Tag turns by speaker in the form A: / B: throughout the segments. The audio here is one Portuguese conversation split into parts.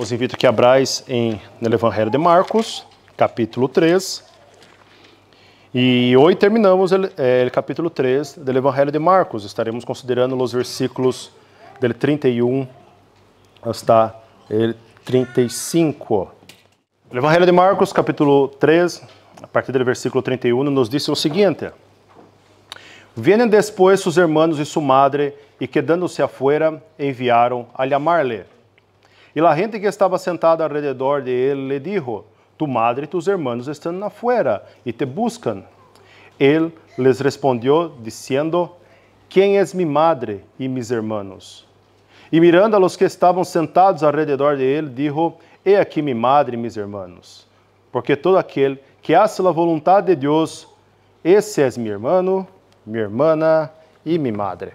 A: Os invito a que abrais no Evangelho de Marcos, capítulo 3. E hoje terminamos o capítulo 3 do Evangelho de Marcos. Estaremos considerando os versículos del 31 hasta el 35. O Evangelho de Marcos, capítulo 3, a partir do versículo 31, nos diz o seguinte: Vienen después sus hermanos y su madre, y quedándose afuera, enviaron a llamarle. Y la gente que estaba sentada alrededor de él le dijo: Tu madre y tus hermanos están afuera y te buscan. Él les respondió diciendo: ¿Quién es mi madre y mis hermanos? Y mirando a los que estaban sentados alrededor de él, dijo: He aquí mi madre y mis hermanos. Porque todo aquel que hace la voluntad de Dios, ese es mi hermano, mi hermana y mi madre.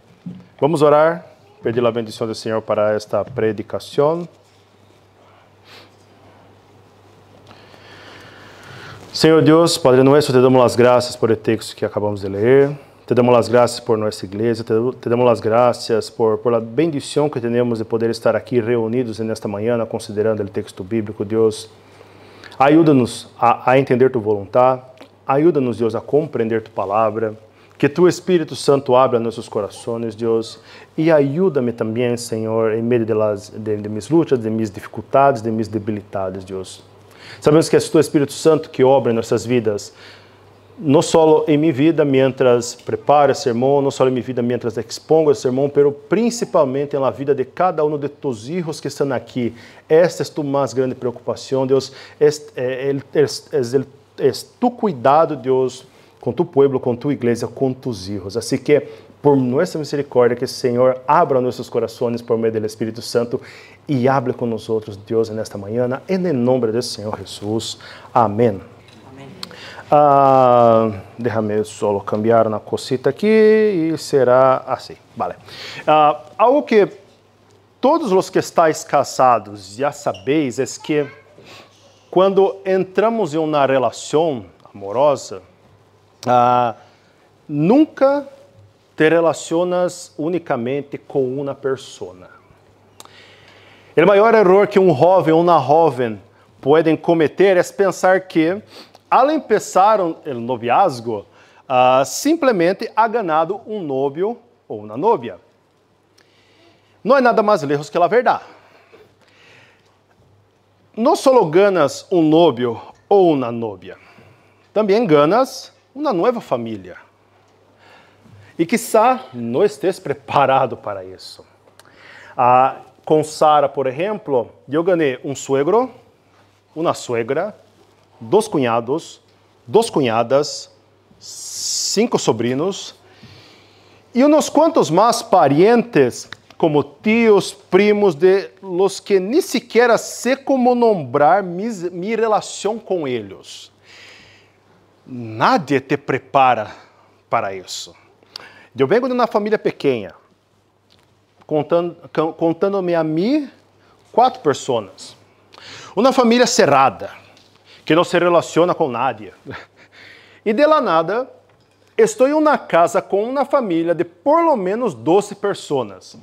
A: Vamos orar, pedir a bendição do Senhor para esta predicação. Senhor Deus, Padre nuestro, te damos as graças por o texto que acabamos de ler. Te damos as graças por nossa igreja. Te damos as graças por a bendição que temos de poder estar aqui reunidos nesta manhã, considerando o texto bíblico. Deus, ajuda-nos a entender tu vontade. Ajuda-nos, Deus, a compreender tu palavra. Que tu Espírito Santo abra nossos corações, Deus, e ajuda-me também, Senhor, em meio de minhas lutas, de minhas dificuldades, de minhas debilidades, Deus. Sabemos que é tu Espírito Santo que obra em nossas vidas, não só em minha vida, mientras preparo o sermão, não só em minha vida, mientras expongo o sermão, mas principalmente na vida de cada um de tus filhos que estão aqui. Esta é tu mais grande preocupação, Deus, é tu cuidado, Deus, com tu pueblo, com tu igreja, com tus hijos. Assim que, por nossa misericórdia, que o Senhor abra nossos corações por meio do Espírito Santo e hable com nós outros, Deus, nesta manhã, em nome do Senhor Jesus. Amém. Déjame só cambiar uma cosita aqui e será assim. Vale. Algo que todos os que estáis casados já sabeis é que quando entramos em uma relação amorosa, nunca te relacionas unicamente com uma pessoa. O maior erro que um jovem ou uma jovem podem cometer é pensar que, ao empezar o noviazgo, simplesmente ha ganado um novio ou uma novia. Não é nada mais lejos que a verdade. Não só ganas um novio ou uma novia, também ganas uma nova família. E quizá não estés preparado para isso. Com Sara, por exemplo, eu ganhei um suegro, uma suegra, 2 cunhados, 2 cunhadas, 5 sobrinos e uns quantos mais parientes, como tios, primos, de los que ni siquiera sé como nombrar mi relação com eles. Nadie te prepara para isso. Eu venho de uma família pequena, contando-me a mim 4 pessoas. Uma família cerrada, que não se relaciona com nadie. E de la nada, estou em uma casa com uma família de por lo menos 12 pessoas.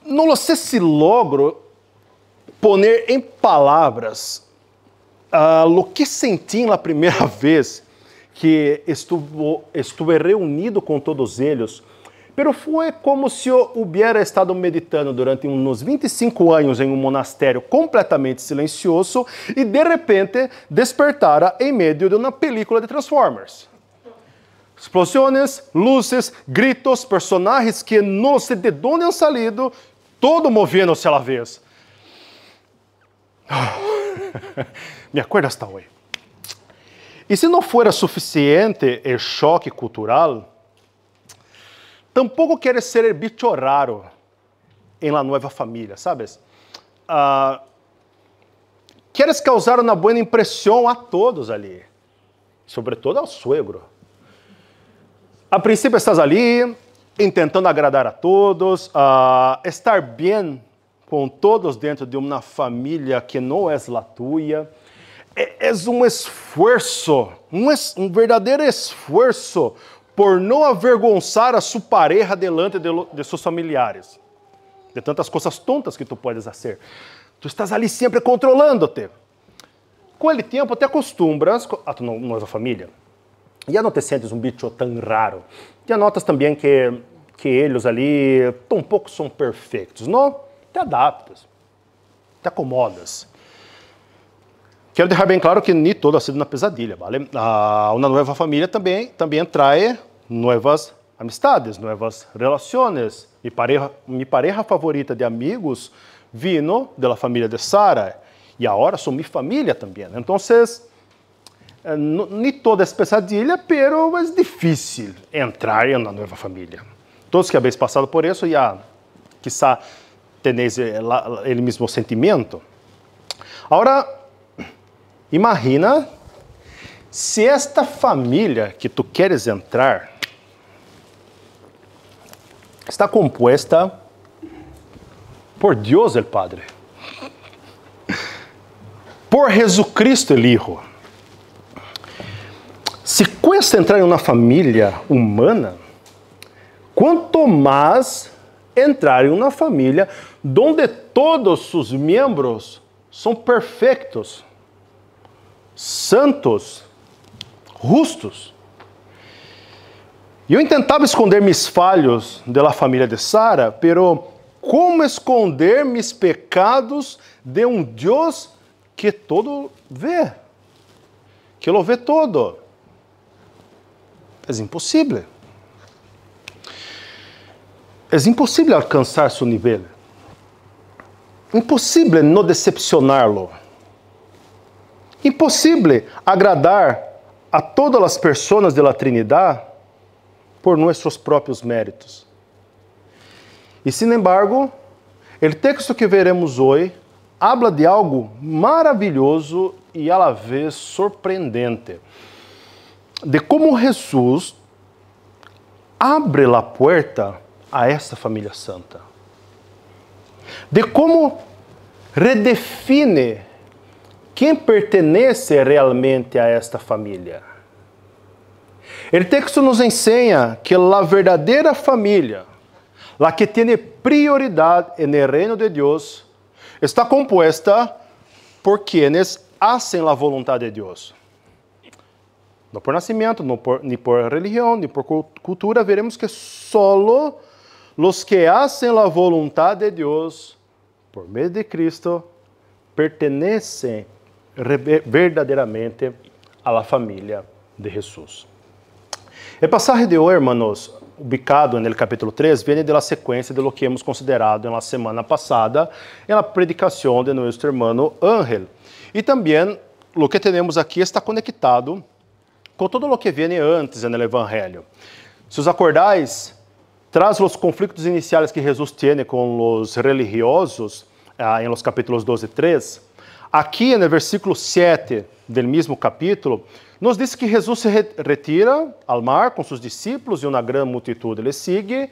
A: Não sei se logro poner em palavras lo que senti na primeira vez que estuve reunido com todos eles, pero foi como se eu hubiera estado meditando durante uns 25 anos em um monastério completamente silencioso e de repente despertara em meio de uma película de Transformers. Explosões, luzes, gritos, personagens que não sei de onde han salido, todo moviendo-se a la vez. Me acuerdo hasta hoje. E se não fora suficiente o choque cultural, tampouco queres ser o bicho raro em la nova família, sabes? Queres causar uma boa impressão a todos ali, sobretudo ao suegro. A princípio estás ali, tentando agradar a todos, estar bem com todos dentro de uma família que não é a tua. É um esforço, um verdadeiro esforço por não avergonçar a sua pareja delante de seus familiares. De tantas coisas tontas que tu podes fazer. Tu estás ali sempre controlando-te. Com o tempo, te acostumbras a tua nova família. Já não te sentes um bicho tão raro. Já notas também que eles ali tampouco são perfeitos, não? Te adaptas, te acomodas. Quero deixar bem claro que nem todo ha sido uma pesadilha, vale? Uma nova família também traz novas amistades, novas relações. Mi pareja favorita de amigos vino da família de Sara e agora são minha família também. Então, nem toda é pesadilha, pero é difícil entrar em uma nova família. Todos que habéis passado por isso já, quizá, tenéis o mesmo sentimento. Agora, imagina se esta família que tu queres entrar está composta por Deus el Padre, por Jesucristo el Hijo. Se cuesta entrar em uma família humana, quanto mais entrar em uma família onde todos os membros são perfeitos, santos, justos. Eu tentava esconder meus falhos da família de Sara, pero como esconder meus pecados de um Deus que todo vê, que lo vê todo? É impossível. É impossível alcançar seu nível. Impossível não decepcioná-lo. Impossível agradar a todas as pessoas da Trinidade por nossos próprios méritos. E, sin embargo, o texto que veremos hoje habla de algo maravilhoso e a la vez sorprendente, de como Jesus abre a porta a esta família santa, de como redefine quem pertenece realmente a esta família. O texto nos ensina que a verdadeira família, a que tem prioridade no reino de Deus, está composta por quienes hacen a vontade de Deus. Não por nascimento, nem por religião, nem por cultura, veremos que solo os que hacen a vontade de Deus, por meio de Cristo, pertenecem verdadeiramente à la família de Jesus. O pasaje de hoje, hermanos, ubicado no capítulo 3, vem da sequência de lo que hemos considerado na semana passada, na predicação de nosso irmão Ángel. E também, o que temos aqui está conectado com todo o que vem antes no Evangelho. Se os acordáis, traz os conflitos iniciais que Jesus tem com os religiosos, em los capítulos 12 e 3. Aqui, no versículo 7 do mesmo capítulo, nos diz que Jesus se retira ao mar com seus discípulos e uma grande multitude lhe sigue,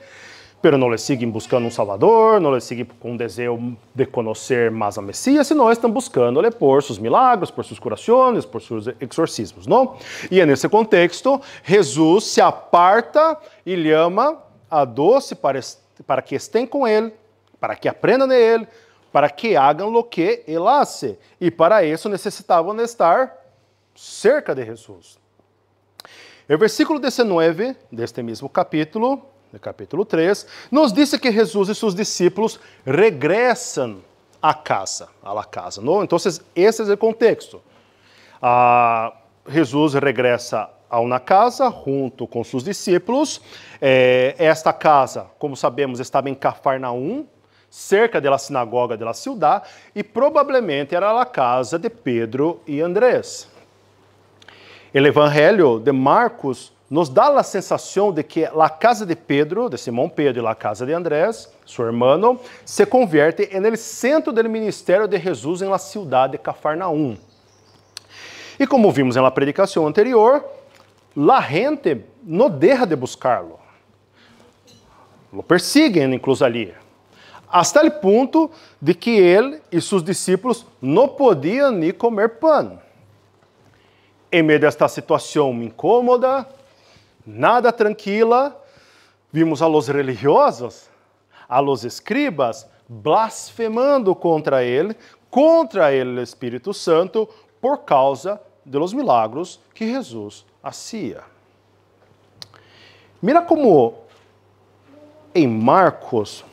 A: pero não lhe seguem buscando um Salvador, não lhe seguem com desejo de conhecer mais a Messias, senão estão buscando-lhe por seus milagros, por suas curações, por seus exorcismos, não? E é nesse contexto, Jesus se aparta e chama a 12 para que estén com ele, para que aprendam de ele, para que hagam o que ele hace. E para isso necessitavam estar cerca de Jesus. O versículo 19 deste mesmo capítulo, no capítulo 3, nos diz que Jesus e seus discípulos regressam à casa, não? Então, esse é o contexto. Jesus regressa a uma casa junto com seus discípulos. Esta casa, como sabemos, estava em Cafarnaum, cerca da sinagoga da cidade, e provavelmente era a casa de Pedro e Andrés. O Evangelho de Marcos nos dá a sensação de que a casa de Pedro, de Simão Pedro, e a casa de Andrés, seu irmão, se converte no centro do ministério de Jesus na cidade de Cafarnaum. E como vimos na predicação anterior, a gente não deixa de buscá-lo. Lo persiguen, incluso ali. Hasta o ponto de que ele e seus discípulos não podiam nem comer pão. Em meio desta situação incômoda, nada tranquila, vimos a los religiosos, a los escribas, blasfemando contra ele o Espírito Santo, por causa dos milagros que Jesus hacía. Mira como em Marcos,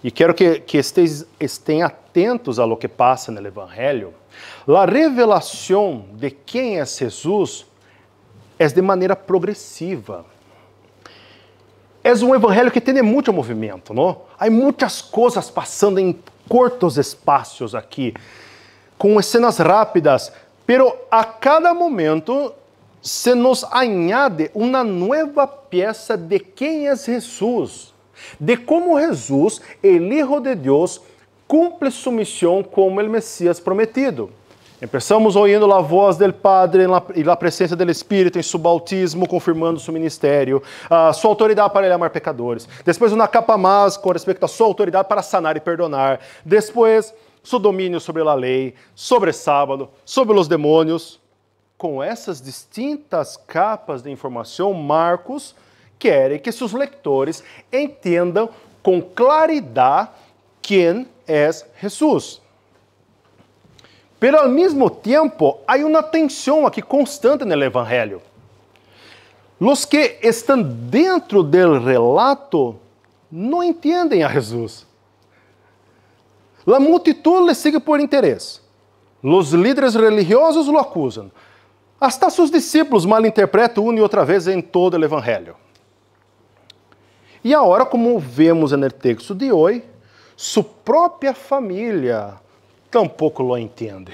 A: e quero que estejam atentos a lo que passa no Evangelho, a revelação de quem é Jesus é de maneira progressiva. É um evangelho que tem muito movimento, não? Há muitas coisas passando em curtos espaços aqui, com cenas rápidas, pero a cada momento se nos añade uma nova peça de quem é Jesus, de como Jesus, o Hijo de Deus, cumpre sua missão como o Messias prometido. Começamos ouvindo a voz do Padre e a presença do Espírito em seu bautismo, confirmando seu ministério, sua autoridade para amar pecadores. Depois, uma capa mais com respeito à sua autoridade para sanar e perdonar. Depois, seu domínio sobre a lei, sobre o sábado, sobre os demônios. Com essas distintas capas de informação, Marcos quer que seus leitores entendam com claridade quem é Jesus. Pero ao mesmo tempo, há uma tensão aqui constante no Evangelho. Os que estão dentro do relato não entendem a Jesus. A multitud le sigue por interesse. Os líderes religiosos o acusam. Hasta seus discípulos malinterpretam uma e outra vez em todo o Evangelho. E agora, como vemos no texto de hoje, sua própria família tampouco lo entende.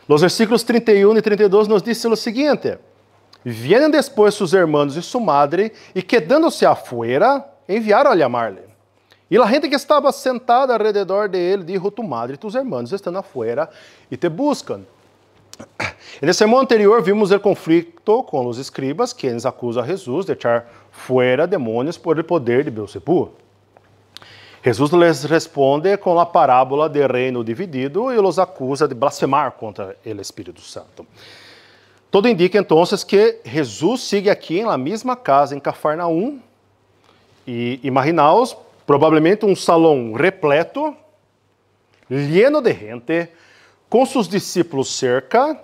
A: Los versículos 31 e 32 nos dizem o seguinte: Vienen después sus hermanos y su madre, y quedándose afuera, enviaron a llamarle. E a gente que estava sentada alrededor de ele dijo: Tu madre e tus hermanos estão afuera e te buscam. No sermão anterior vimos o conflito com os escribas, quienes acusam a Jesus de echar fuera demônios por el poder de Beelzebú. Jesus les responde com a parábola do reino dividido e os acusa de blasfemar contra o Espírito Santo. Todo indica então que Jesus sigue aqui na mesma casa em Cafarnaum e imaginaos provavelmente um salão repleto, lleno de gente, com seus discípulos cerca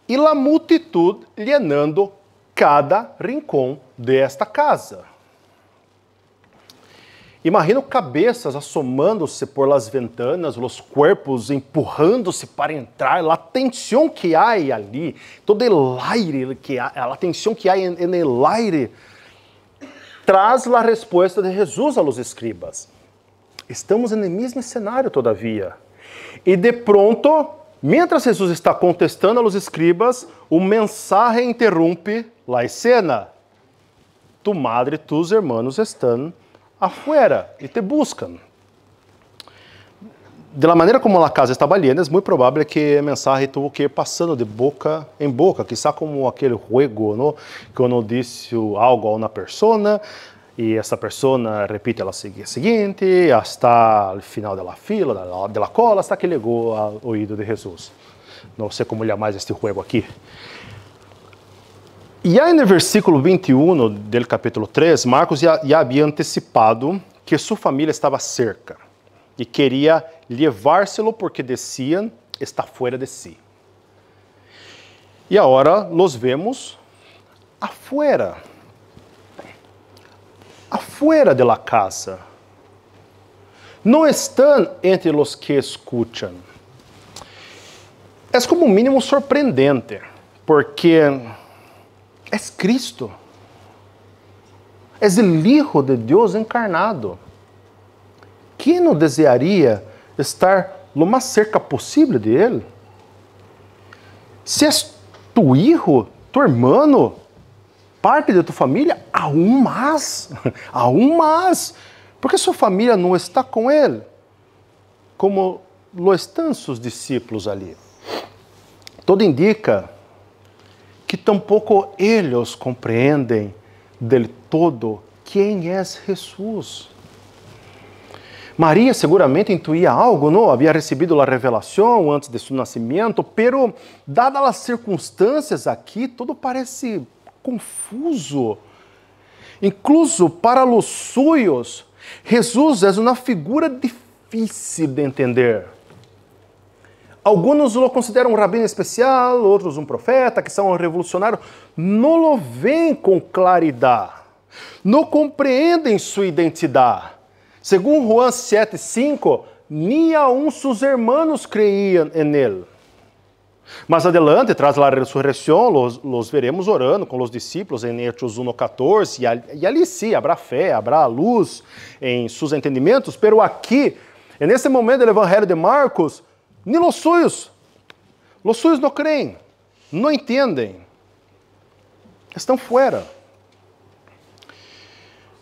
A: e a multitud llenando cada rincão desta casa. Imagino cabeças assomando-se por las ventanas, os corpos empurrando-se para entrar, a tensão que há ali, todo o aire que há, a tensão que há no aire, traz a resposta de Jesus aos escribas. Estamos no mesmo cenário, todavia. E de pronto, mientras Jesus está contestando aos escribas, o mensagem interrompe a cena. Tu madre e tus hermanos estão afuera e te buscam. De la maneira como a casa estava llena, é muito provável que a mensagem tuvo que ir passando de boca em boca, quizá como aquele juego, ¿no? Que uno disse algo a uma pessoa e essa pessoa repite a seguinte, hasta o final da fila, da cola, hasta que chegou ao ouvido de Jesus. Não sei como chamar este juego aqui. E aí no versículo 21 do capítulo 3, Marcos já havia antecipado que sua família estava cerca e queria levar-se-lo porque diziam está fora de si. E agora los vemos afuera de la casa. Não estão entre os que escutam. É como mínimo surpreendente, porque é Cristo. É o Hijo de Deus encarnado. Quem não desejaria estar lo mais cerca possível de Ele? Se és tu hijo, tu hermano, parte de tua família, aún mais, porque sua família não está com Ele, como lo estão seus discípulos ali. Todo indica que tampouco eles compreendem del todo quem é Jesus. Maria seguramente intuía algo, não? Havia recebido a revelação antes de seu nascimento, pero, dadas as circunstâncias aqui, tudo parece confuso. Incluso para os suyos, Jesus é uma figura difícil de entender. Alguns o consideram um rabino especial, outros um profeta, que são um revolucionário. Não o veem com claridade. Não compreendem sua identidade. Segundo Juan 7:5, nem aún seus irmãos creiam em ele. Mais adelante, tras a ressurreição, los veremos orando com os discípulos em Hechos 1:14, e ali sim, haverá fé, haverá luz em seus entendimentos, pero aqui, nesse momento do Evangelho de Marcos, nem os suyos não creem, não entendem, estão fora.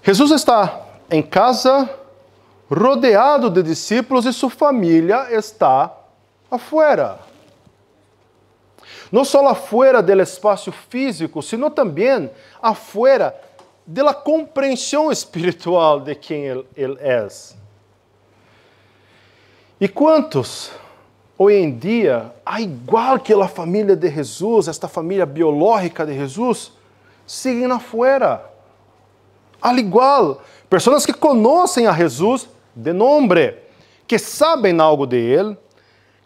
A: Jesus está em casa, rodeado de discípulos, e sua família está afuera. Não só afuera do espaço físico, sino também afuera da compreensão espiritual de quem ele é. E quantos, hoje em dia, igual que a família de Jesus, esta família biológica de Jesus, seguem afuera? Al igual, pessoas que conhecem a Jesus de nome, que sabem algo de ele,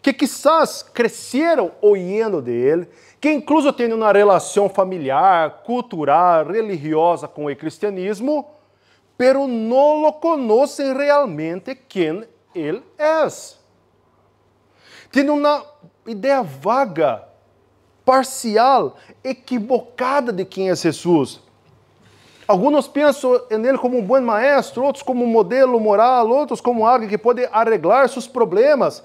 A: que quizás cresceram ouvindo de ele, que incluso têm uma relação familiar, cultural, religiosa com o cristianismo, pero não lo conhecem realmente quem ele é. Tem uma ideia vaga, parcial, equivocada de quem é Jesus. Alguns pensam nele como um bom maestro, outros como um modelo moral, outros como alguém que pode arreglar seus problemas.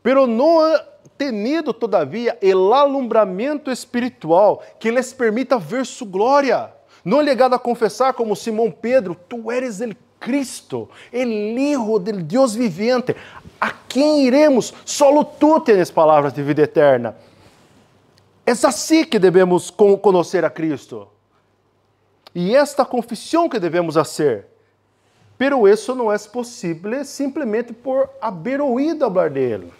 A: Pero não ha tenido, todavia, el alumbramento espiritual que les permita ver sua glória. Não ligado a confessar como Simão Pedro, tu eres el Cristo, el Hijo del Deus vivente. A quem iremos? Solo tu tens palavras de vida eterna. É assim que devemos conhecer a Cristo. E esta confissão que devemos fazer. Pero isso não é possível simplesmente por haber ouído falar dele.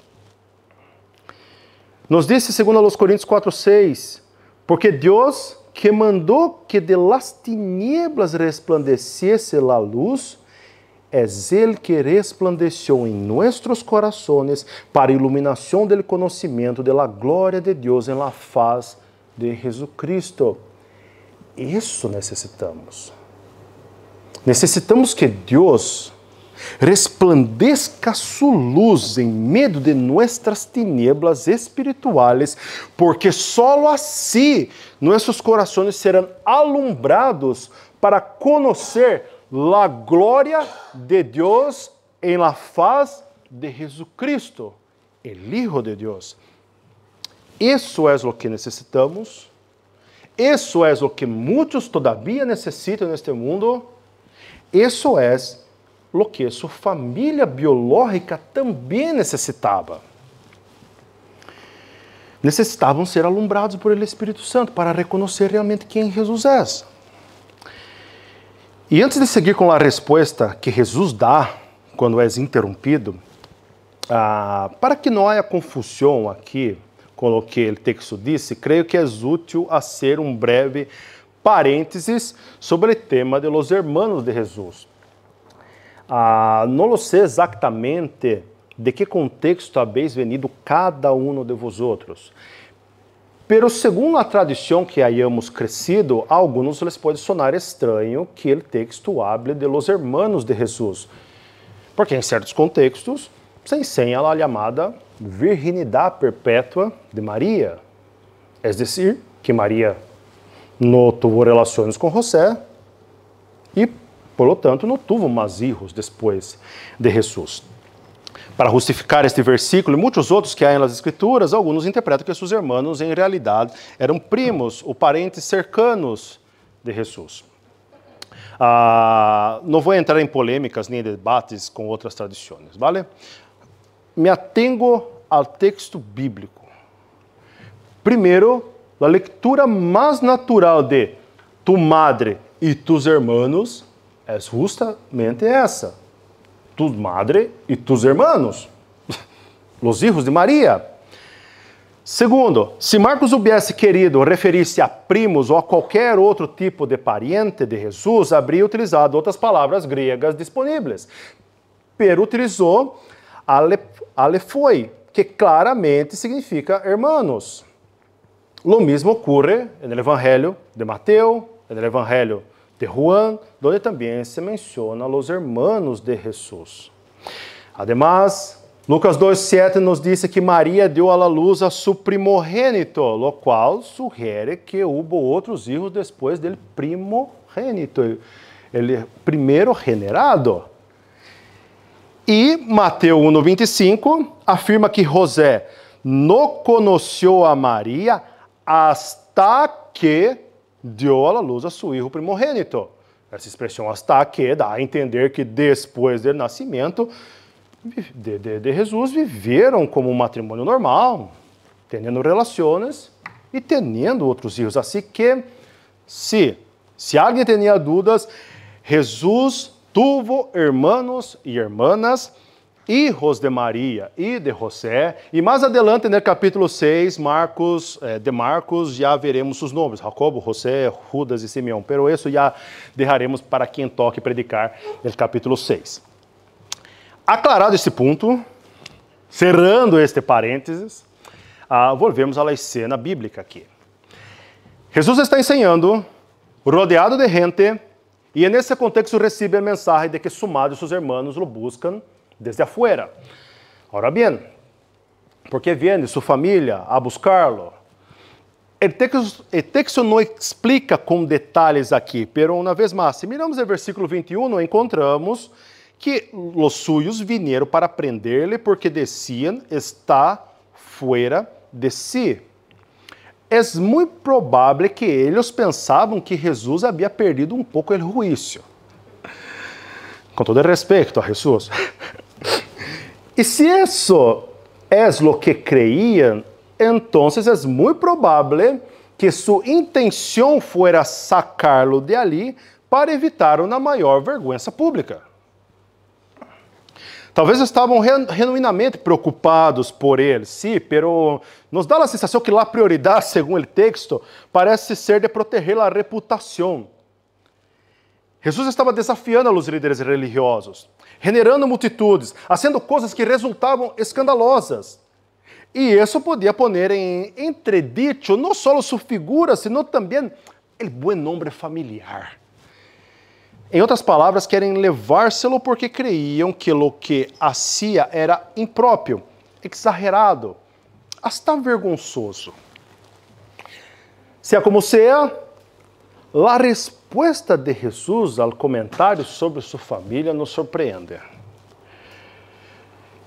A: Nos disse, segundo aos Coríntios 4:6, porque Deus que mandou que de las tinieblas resplandeciese a luz, é Ele que resplandeceu em nossos corações para a iluminação do conhecimento da glória de Deus em la faz de Jesucristo. Isso necessitamos. Necessitamos que Deus resplandeça sua luz em meio de nossas tinieblas espirituais, porque só assim nossos corações serão alumbrados para conhecer a glória de Deus em la faz de Jesucristo, el Hijo de Deus. Isso é o que necessitamos, isso é o que muitos todavia necessitam neste mundo, isso é o que sua família biológica também necessitava. Necessitavam ser alumbrados por ele Espírito Santo para reconhecer realmente quem Jesus é. E antes de seguir com a resposta que Jesus dá quando é interrompido, para que não haja confusão aqui com o que o texto disse, creio que é útil fazer um breve parênteses sobre o tema de los hermanos de Jesus. Não sei exatamente de que contexto habéis venido cada um de vosotros, pero segundo a tradição que hayamos crescido, a alguns les pode sonar estranho que o texto hable de los hermanos de Jesus, porque em certos contextos se ensina a chamada virginidade perpétua de Maria, é decir, que Maria não teve relações com José e, por lo tanto, não teve mais filhos depois de Jesus. Para justificar este versículo e muitos outros que há nas Escrituras, alguns interpretam que seus irmãos, em realidade, eram primos ou parentes cercanos de Jesus. Não vou entrar em polêmicas nem debates com outras tradições, vale? Me atengo ao texto bíblico. Primeiro, a leitura mais natural de tu madre e tus hermanos é justamente essa. Tu madre e tus hermanos, los hijos de Maria. Segundo, se Marcos hubiese querido referir-se a primos ou a qualquer outro tipo de pariente de Jesus, habría utilizado outras palavras gregas disponíveis. Pero utilizou alephoi, que claramente significa hermanos. Lo mismo ocurre en el Evangelio de Mateo, en el Evangelio de Juan, donde también se menciona los hermanos de Jesús. Además, Lucas 2:7 nos dice que María dio a la luz a su primogénito, lo cual sugiere que hubo outros hijos después del primogénito, el primero generado. E Mateus 1:25 afirma que José não conheceu a Maria hasta que deu a luz a seu filho primogênito. Essa expressão hasta que dá a entender que depois do nascimento de Jesus viveram como um matrimônio normal, tendo relações e tendo outros filhos. Assim que, se alguém tinha dúvidas, Jesus tuvo hermanos e hermanas, hijos de Maria e de José, e mais adelante no capítulo 6, de Marcos, já veremos os nomes, Jacobo, José, Judas e Simeão, pero isso já deixaremos para quem toque predicar no capítulo 6. Aclarado esse ponto, cerrando este parênteses, volvemos à cena bíblica aqui. Jesus está ensinando, rodeado de gente, e nesse contexto recebe a mensagem de que su madre e seus irmãos o buscam desde afuera. Ahora bien, ¿por qué viene su familia a buscarlo? El texto não explica com detalhes aqui, pero uma vez mais, se miramos o versículo 21, encontramos que os suyos vinieron para prender-lhe porque decían está fuera de si. É muito provável que eles pensavam que Jesus havia perdido um pouco o juízo. Com todo respeito a Jesus. E se isso é o que creíam, então é muito provável que sua intenção fuera sacarlo de ali para evitar uma maior vergonha pública. Talvez estavam genuinamente preocupados por ele, sim, pero nos dá a sensação que a prioridade, segundo o texto, parece ser de proteger a reputação. Jesus estava desafiando os líderes religiosos, generando multitudes, fazendo coisas que resultavam escandalosas. E isso podia poner em entredicho não só sua figura, sino também o bom nome familiar. Em outras palavras, querem levárselo porque creiam que o que hacía era impróprio, exagerado, hasta vergonzoso. Sea como sea, a resposta de Jesus ao comentário sobre sua família nos surpreende.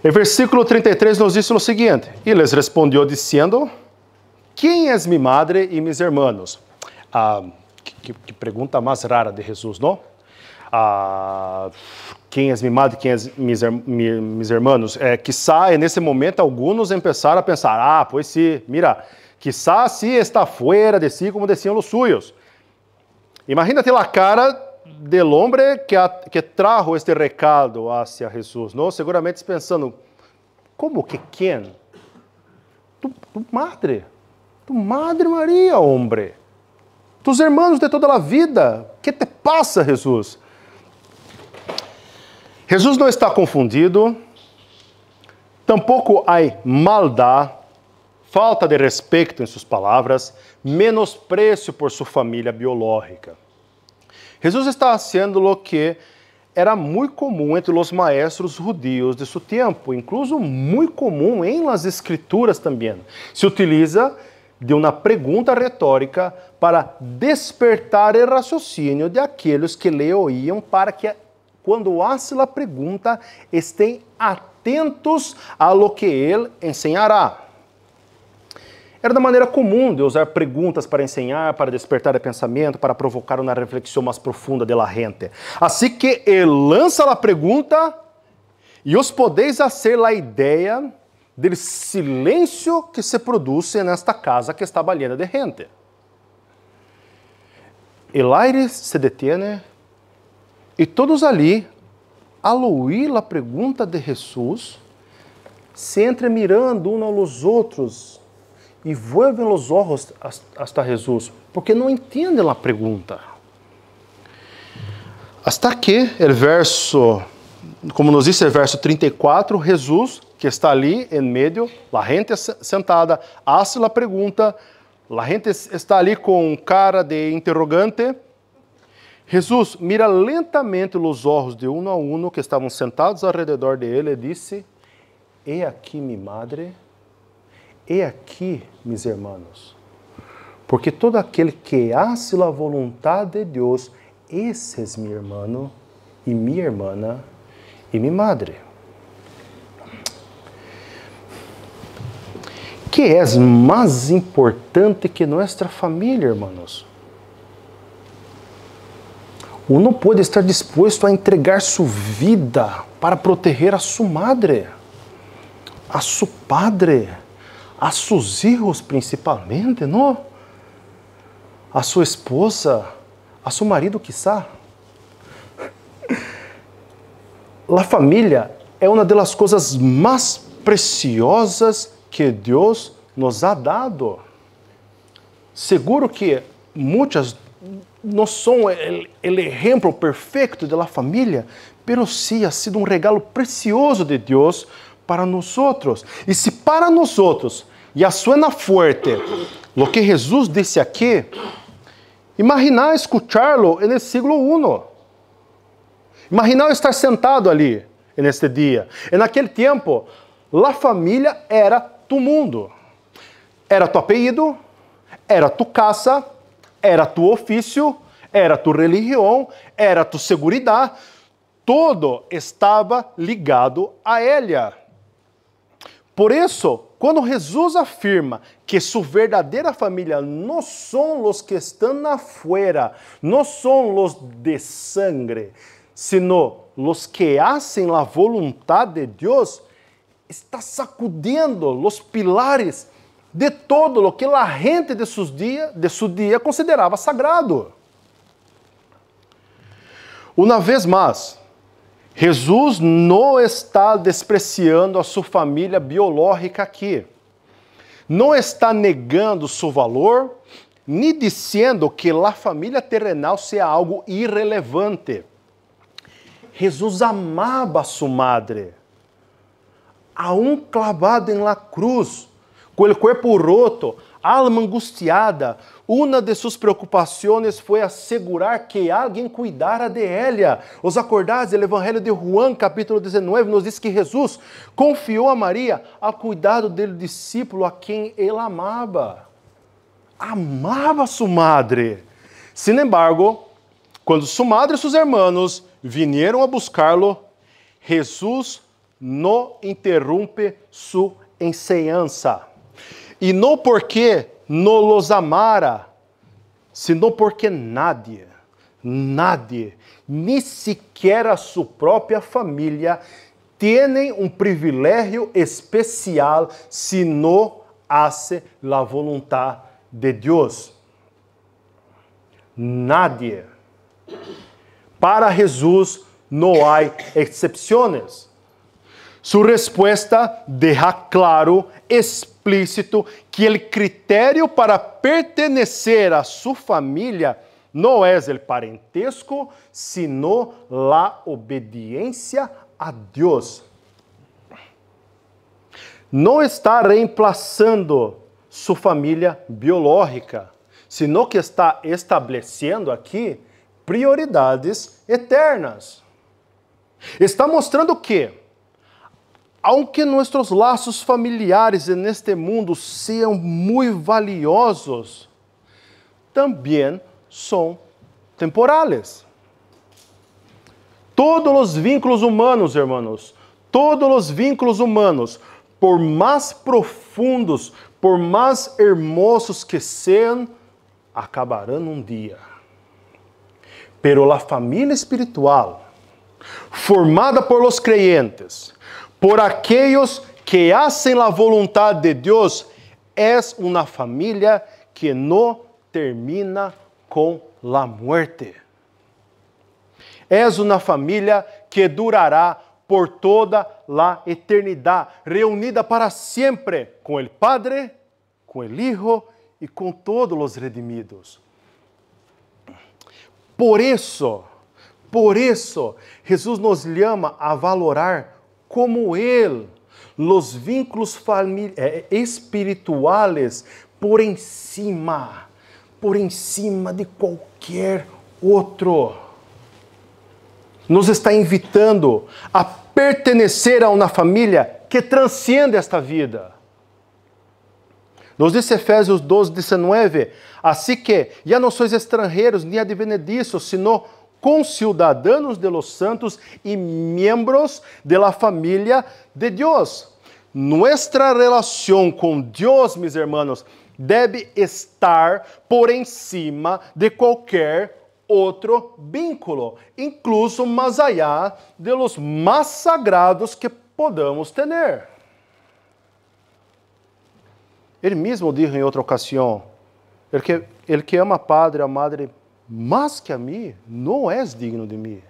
A: O versículo 33 nos diz o seguinte: E les respondió dizendo: Quem é minha madre e mis hermanos? Que pergunta mais rara de Jesus, não? Quem é minha madre, quem é mis hermanos? Quizá nesse momento alguns começaram a pensar, pois sim, mira, quizá sí está fuera de si, como diziam os suyos. Imagínate a cara del hombre que trajo este recado hacia Jesus, não? Seguramente pensando, como que quem? Tu madre Maria, hombre. Tus hermanos de toda a vida. Que te passa, Jesus? Jesus não está confundido, tampouco há maldade, falta de respeito em suas palavras, menosprecio por sua família biológica. Jesus está fazendo o que era muito comum entre os maestros judíos de seu tempo, incluso muito comum em las escrituras também. Se utiliza de uma pergunta retórica para despertar o raciocínio de aqueles que lhe oíam para que quando hace a pergunta, estén atentos a lo que ele ensinará. Era da maneira comum de usar perguntas para ensinar, para despertar o pensamento, para provocar uma reflexão mais profunda de la gente. Assim que ele lança a pergunta e os podeis fazer a ideia do silêncio que se produz nesta casa que estava llena de gente. El aire se detiene. E todos ali, ao ouvir a pergunta de Jesus, se entremirando uns aos outros y vuelven los ojos hasta Jesús, porque no entienden la pregunta. Hasta que el verso, como nos dice el verso 34, Jesús, que está ali em meio, a gente sentada, hace a pergunta, a gente está ali com cara de interrogante. Jesus mira lentamente os olhos de um a um que estavam sentados ao redor de ele e disse: "He aqui minha madre, he aqui mis hermanos, porque todo aquele que hace a vontade de Deus, esse é meu irmão e minha irmã e minha madre." Que é mais importante que nossa família, irmãos? Uno pode estar disposto a entregar sua vida para proteger a sua madre, a seu padre, a seus filhos principalmente, não? A sua esposa, a seu marido, quizá. A família é uma das coisas mais preciosas que Deus nos ha dado. Seguro que muitas não são o exemplo perfeito da família, pero sim ha sido um regalo precioso de Deus para nós. E se para nós já suena forte o que Jesus disse aqui, imagina escuchá-lo no século I. Imagina estar sentado ali neste dia. E naquele tempo, a família era tu mundo. Era tu apelido, era tu casa, era tu ofício, era tu religião, era tu seguridade. Todo estava ligado a ela. Por isso, quando Jesus afirma que sua verdadeira família não são os que estão afuera, não são os de sangue, sino os que hacen a vontade de Deus, está sacudindo os pilares de todo o que a gente de seu dia considerava sagrado. Uma vez mais, Jesus não está despreciando a sua família biológica aqui. Não está negando seu valor, nem dizendo que a família terrenal seja algo irrelevante. Jesus amava a sua madre, aún clavado em la cruz, com o corpo roto, alma angustiada. Uma de suas preocupações foi assegurar que alguém cuidara de ela. Os acordados do Evangelho de João, capítulo 19, nos diz que Jesus confiou a Maria ao cuidado do discípulo a quem ele amava. Amava sua madre. Sin embargo, quando sua madre e seus irmãos vieram a buscá-lo, Jesus não interrompe sua enseñanza. E não porque não los amara, sino porque nadie, nem sequer a sua própria família, tem um privilégio especial se não hace la voluntad de Deus. Nadie. Para Jesus não há exceções. Sua resposta deixa claro, explícito, que o critério para pertencer a sua família não é o parentesco, sino a obediência a Deus. Não está reemplazando sua família biológica, sino que está estabelecendo aqui prioridades eternas. Está mostrando que, aunque nossos laços familiares neste mundo sejam muito valiosos, também são temporais. Todos os vínculos humanos, irmãos, todos os vínculos humanos, por mais profundos, por mais hermosos que sejam, acabarão um dia. Pero a família espiritual, formada por los creyentes, por aquellos que hacen la voluntad de Dios, es una familia que no termina con la muerte. Es una familia que durará por toda la eternidad, reunida para siempre con el Padre, com o Hijo e com todos os redimidos. Por isso, Jesus nos chama a valorar como Ele os vínculos espirituais por encima de qualquer outro. Nos está invitando a pertencer a uma família que transcende esta vida. Nos diz Efésios 2:19, assim que já não sois estrangeiros nem advenedizos, sino conciudadanos de los santos e miembros de la familia de Deus. Nuestra relação com Deus, mis hermanos, deve estar por encima de qualquer outro vínculo, incluso mais allá de los más sagrados que podamos ter. Ele mesmo disse em outra ocasião, ele que ama padre a madre mais que a mim, não é digno de mim.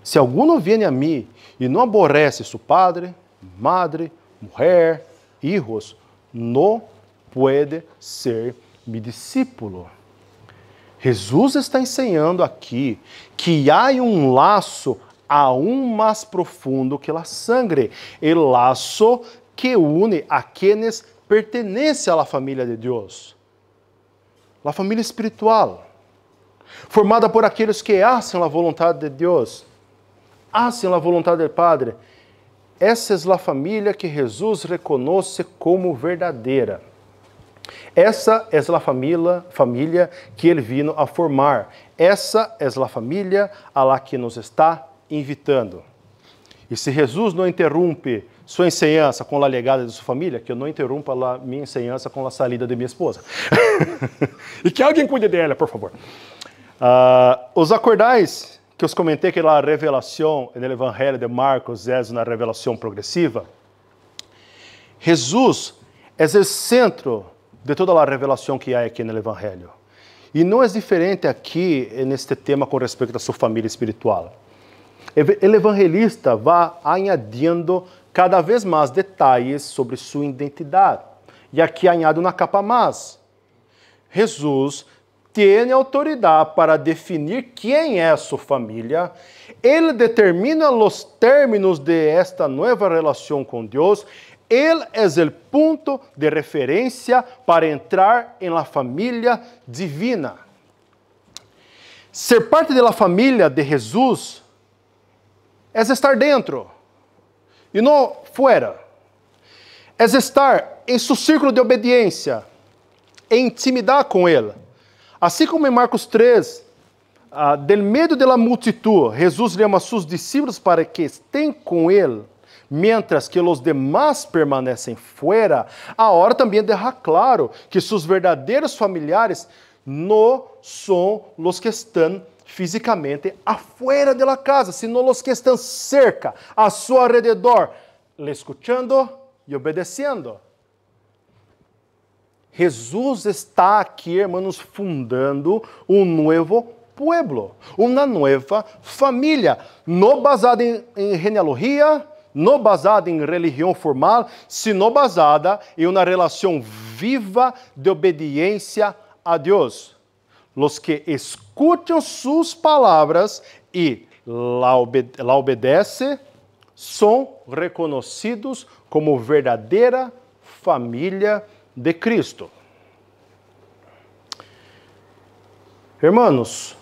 A: Se alguno vem a mim e não aborrece seu padre, madre, mulher, hijos, não pode ser meu discípulo. Jesus está ensinando aqui que há um laço aún mais profundo que a sangre, o laço que une a quienes pertenecem à família de Deus, a família espiritual, formada por aqueles que hacen a vontade de Deus, hacen a vontade do Padre. Essa é a família que Jesus reconhece como verdadeira. Essa é a família que Ele vino a formar. Essa é a família a la que nos está invitando. E se Jesus não interrompe sua enseñança com a legada de sua família, que eu não interrompa a minha enseñança com a saída de minha esposa. E que alguém cuide dela, por favor. Os acordais que eu comentei que a revelação no Evangelho de Marcos é uma revelação progressiva. Jesus é o centro de toda a revelação que há aqui no Evangelho. E não é diferente aqui neste tema com respeito à sua família espiritual. O evangelista vai añadindo cada vez mais detalhes sobre sua identidade. E aqui añade uma capa mais. Jesus tem autoridade para definir quem é sua família. Ele determina os términos de esta nova relação com Deus. Ele é o ponto de referência para entrar em la família divina. Ser parte da família de Jesus é estar dentro e não fora. É estar em seu círculo de obediência, em intimidade com Ele. Assim como em Marcos 3, del meio da multitud, Jesus chama seus discípulos para que estejam com Ele, mientras que os demás permanecem fora. Agora também deixa claro que seus verdadeiros familiares não são os que estão fisicamente afuera de la casa, sino os que estão cerca, a seu alrededor, le escuchando e obedecendo. Jesus está aqui, hermanos, fundando um novo pueblo, uma nova família, não baseada em genealogia, não baseada em religião formal, sino baseada em uma relação viva de obediência a Deus. Los que escutam suas palavras e la obedecem são reconhecidos como verdadeira família de Cristo. Hermanos,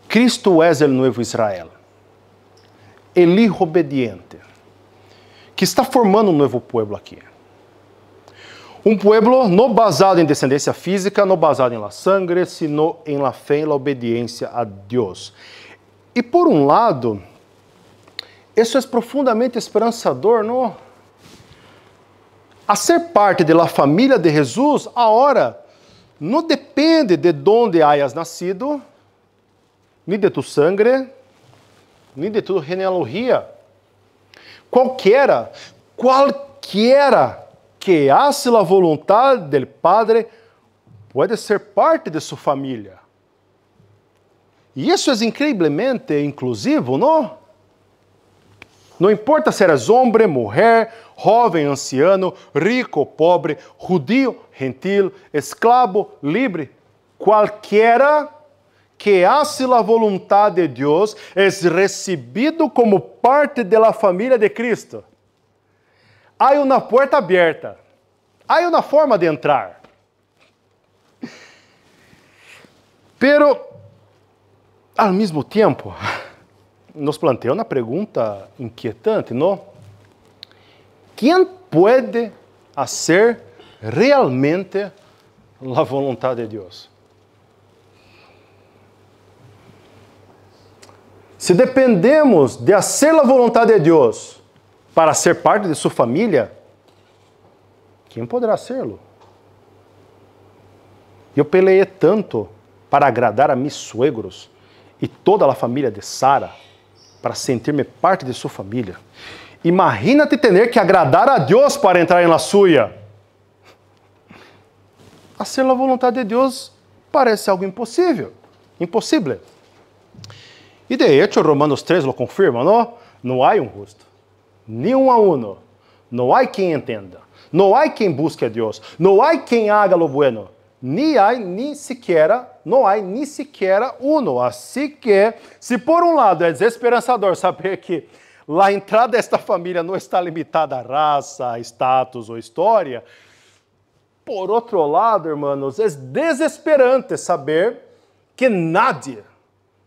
A: Cristo é o novo Israel, el hijo obediente, que está formando um novo pueblo aqui. Um pueblo não basado em descendência física, não basado em la sangre, sino em la fé e la obediência a Deus. E por um lado, isso é profundamente esperançador, não? A ser parte da família de Jesus, agora, não depende de onde hayas nascido, nem de tu sangre, nem de tu genealogia. Qualquer que hace a vontade do Padre pode ser parte de sua família. E isso é incrivelmente inclusivo, não? Não importa se eres homem, mulher, jovem, anciano, rico, pobre, judío, gentil, esclavo, livre, qualquer que hace la voluntad de Dios es recibido como parte de la familia de Cristo. Há uma porta aberta. Há uma forma de entrar. Pero, ao mesmo tempo, nos plantea uma pergunta inquietante, não? Quem pode fazer realmente a vontade de Deus? Se dependemos de fazer a vontade de Deus para ser parte de sua família, quem poderá ser-lo? Eu peleei tanto para agradar a meus suegros e toda a família de Sara, para sentir-me parte de sua família. Imagina-te ter que agradar a Deus para entrar em la suya. Fazer a vontade de Deus parece algo impossível. Impossível. E de hecho, Romanos 3 lo confirma, não? Não há um justo, nem um a uno. Não há quem entenda. Não há quem busque a Deus. Não há quem haga lo bueno. Não há nem sequer uno. Assim que, se por um lado é desesperançador saber que a entrada desta família não está limitada a raça, status ou história, por outro lado, hermanos, é desesperante saber que nadie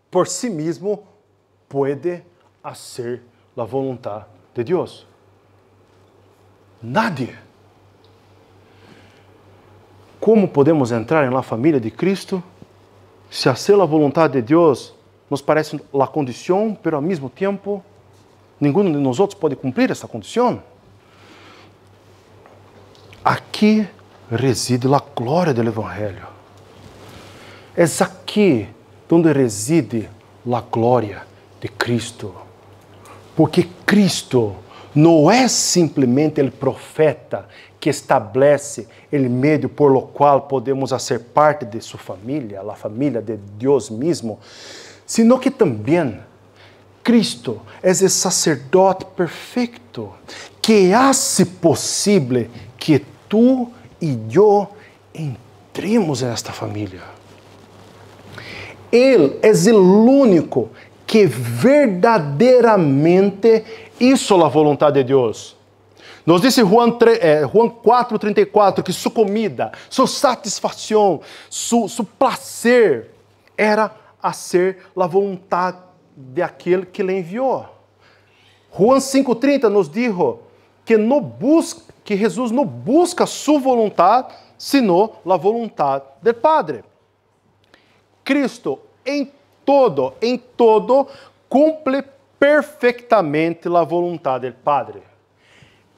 A: por si mesmo pode fazer a vontade de Deus. Nadie. Como podemos entrar na família de Cristo? Se fazer a vontade de Deus nos parece a condição, pero ao mesmo tempo, nenhum de nós outros pode cumprir essa condição. Aqui reside a glória do Evangelho. É aqui onde reside a glória de Cristo. Porque Cristo não é simplesmente o profeta que estabelece o meio por lo qual podemos ser parte de sua família, a família de Deus mesmo, sino que também Cristo é o sacerdote perfeito que hace possível que tu e eu entremos nesta família. Ele é o único que verdadeiramente hizo a vontade de Deus. Nos diz Juan 4:34 que sua comida, sua satisfação, seu prazer era fazer a vontade de aquele que lhe enviou. Juan 5:30 nos diz que Jesus não busca sua vontade, sino a vontade do Padre. Cristo em todo, cumpre perfeitamente a vontade do Padre.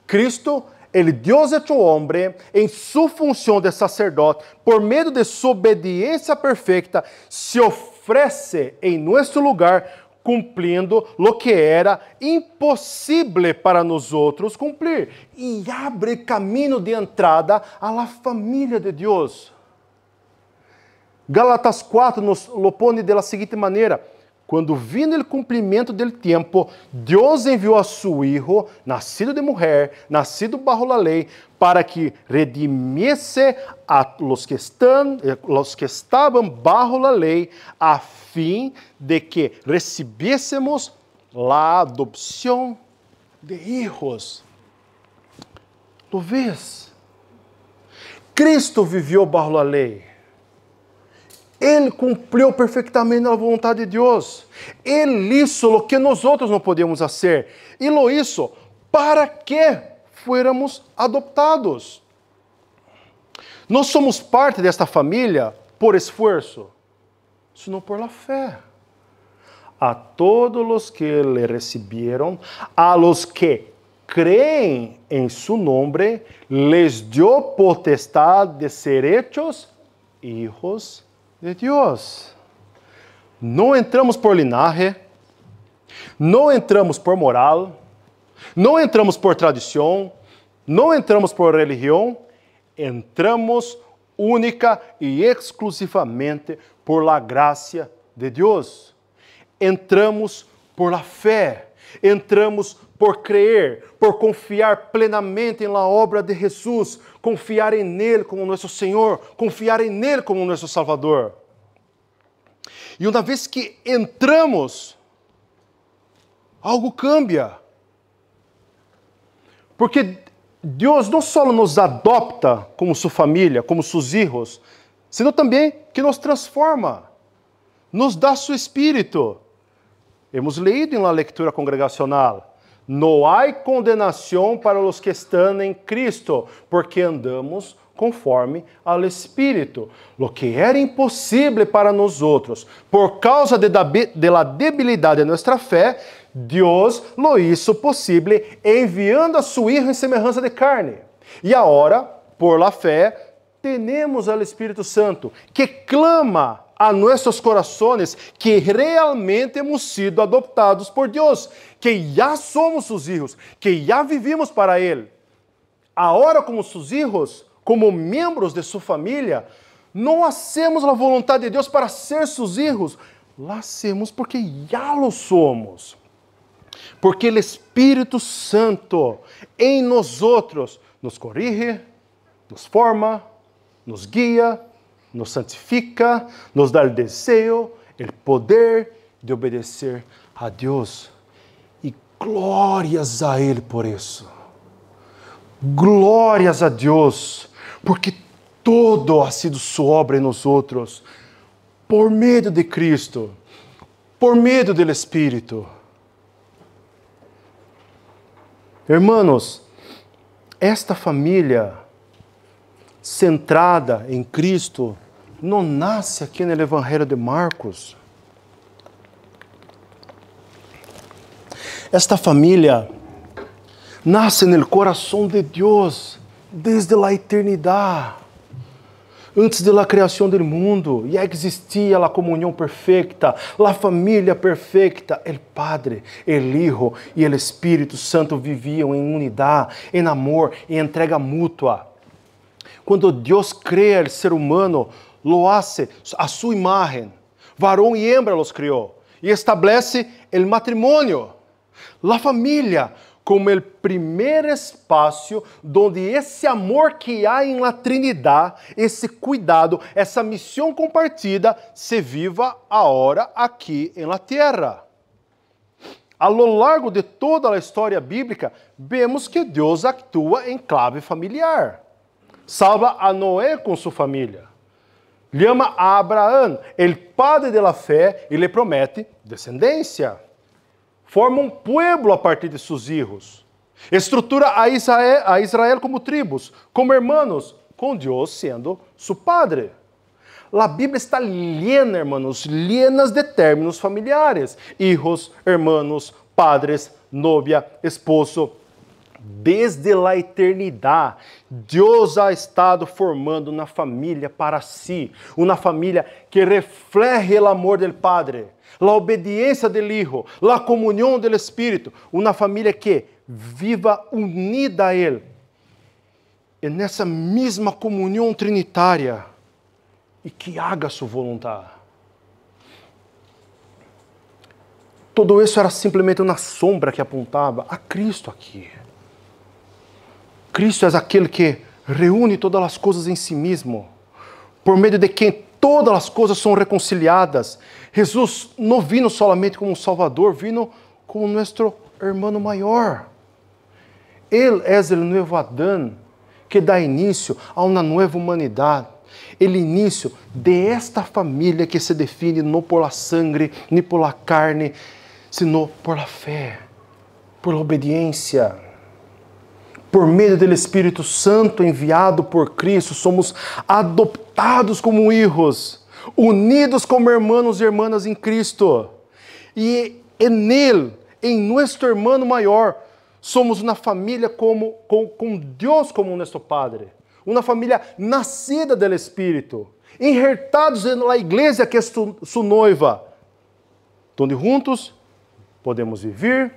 A: Cristo, ele Deus hecho homem, em sua função de sacerdote, por meio de sua obediência perfeita, se oferece em nosso lugar, cumprindo lo que era impossível para nós outros cumprir, e abre caminho de entrada à la família de Deus. Gálatas 4 nos lo pone de la seguinte maneira: quando vino o cumprimento del tempo, Deus enviou a seu Hijo, nascido de mulher, nascido bajo a lei, para que redimiese a los que estavam bajo a lei, a fim de que recibiésemos a adopção de hijos. ¿Lo ves? Cristo viveu bajo a lei. Ele cumpriu perfeitamente a vontade de Deus. Ele hizo o que nós outros não podíamos fazer. E lo hizo para que fuéramos adoptados. Nós somos parte desta família por esforço, sino por la fé. A todos os que le recibieron, a los que creem em su nombre, les dio potestad de ser hechos hijos de Deus. Não entramos por linaje, não entramos por moral, não entramos por tradição, não entramos por religião, entramos única e exclusivamente por la gracia de Deus. Entramos por la fé. Entramos por crer, por confiar plenamente na obra de Jesus, confiar em Ele como nosso Senhor, confiar em Ele como nosso Salvador. E uma vez que entramos, algo cambia. Porque Deus não só nos adopta como sua família, como seus filhos, senão também que nos transforma, nos dá seu Espírito. Hemos leído em la lectura congregacional: não há condenação para os que estão em Cristo, porque andamos conforme ao Espírito. Lo que era impossível para nós outros, por causa de la debilidade de nossa fé, Deus lo hizo possível enviando a su Hijo em semelhança de carne. E agora, por la fé, temos o Espírito Santo, que clama a nossos corações que realmente hemos sido adoptados por Deus, que já somos seus filhos, que já vivimos para Ele. Agora, como seus filhos, como membros de sua família, não hacemos a vontade de Deus para ser seus filhos, lo hacemos porque já lo somos. Porque o Espírito Santo em nós outros nos corrige, nos forma, nos guia, nos santifica, nos dá o desejo, o poder de obedecer a Deus. E glórias a Ele por isso. Glórias a Deus, porque todo ha sido sua obra em nós outros, por meio de Cristo, por meio do Espírito. Hermanos, esta família centrada em Cristo não nasce aqui no Evangelho de Marcos. Esta família nasce no coração de Deus desde a eternidade. Antes da criação do mundo, já existia a comunhão perfeita, a família perfeita. O Padre, o Hijo e o Espírito Santo viviam em unidade, em amor e entrega mútua. Quando Deus cria o ser humano, lo hace a sua imagem. Varão e hembra los criou e estabelece o matrimônio. A família como o primeiro espaço onde esse amor que há em la Trinidade, esse cuidado, essa missão compartida, se viva agora aqui em la terra. A lo largo de toda a história bíblica, vemos que Deus atua em clave familiar. Salva a Noé com sua família. Llama a Abraão, o padre de la fé, e lhe promete descendência. Forma um pueblo a partir de seus filhos. Estrutura a Israel como tribos, como hermanos, com Deus sendo seu padre. A Bíblia está llena, hermanos, llenas de términos familiares. Hijos, hermanos, padres, novia, esposo. Desde a eternidade, Deus ha estado formando uma família para si, uma família que refleje o amor do Padre, a obediência do Hijo, a comunhão do Espírito, uma família que viva unida a Ele. E nessa mesma comunhão trinitária, e que haga sua vontade. Tudo isso era simplesmente uma sombra que apontava a Cristo aqui. Cristo é aquele que reúne todas as coisas em si mesmo, por meio de quem todas as coisas são reconciliadas. Jesus não vino solamente como um Salvador, vino como nosso irmão maior. Ele é o novo Adão que dá início a uma nova humanidade. El início de esta família que se define não por la sangre, nem por la carne, sino por la fé, por la obediência. Por meio do Espírito Santo enviado por Cristo, somos adoptados como hijos, unidos como irmãos e irmãs em Cristo. E nele, em nosso irmão maior, somos uma família com Deus como nosso Padre. Uma família nascida do Espírito, injertados na igreja que é sua noiva, onde juntos podemos viver,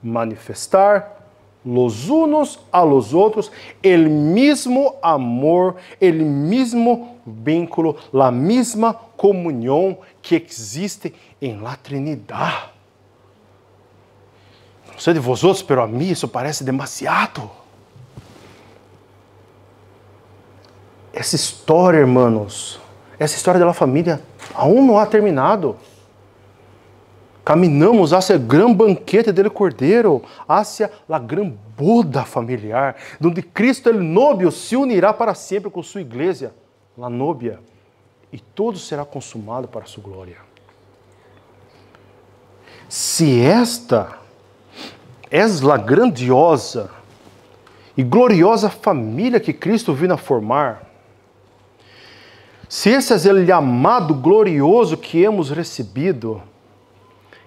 A: manifestar los unos a los outros el mismo amor, el mismo vínculo, la misma comunhão que existe em la Trinidad. não sei de vosotros, pero a mim isso parece demasiado. Essa história, irmãos, essa história da família aún não ha terminado. Caminhamos hacia el gran banquete del Cordeiro, hacia la gran boda familiar, donde Cristo, el novio, se unirá para sempre com sua igreja, la novia, e todo será consumado para sua glória. Se esta é a grandiosa e gloriosa família que Cristo vino a formar, se esse é o chamado glorioso que hemos recebido,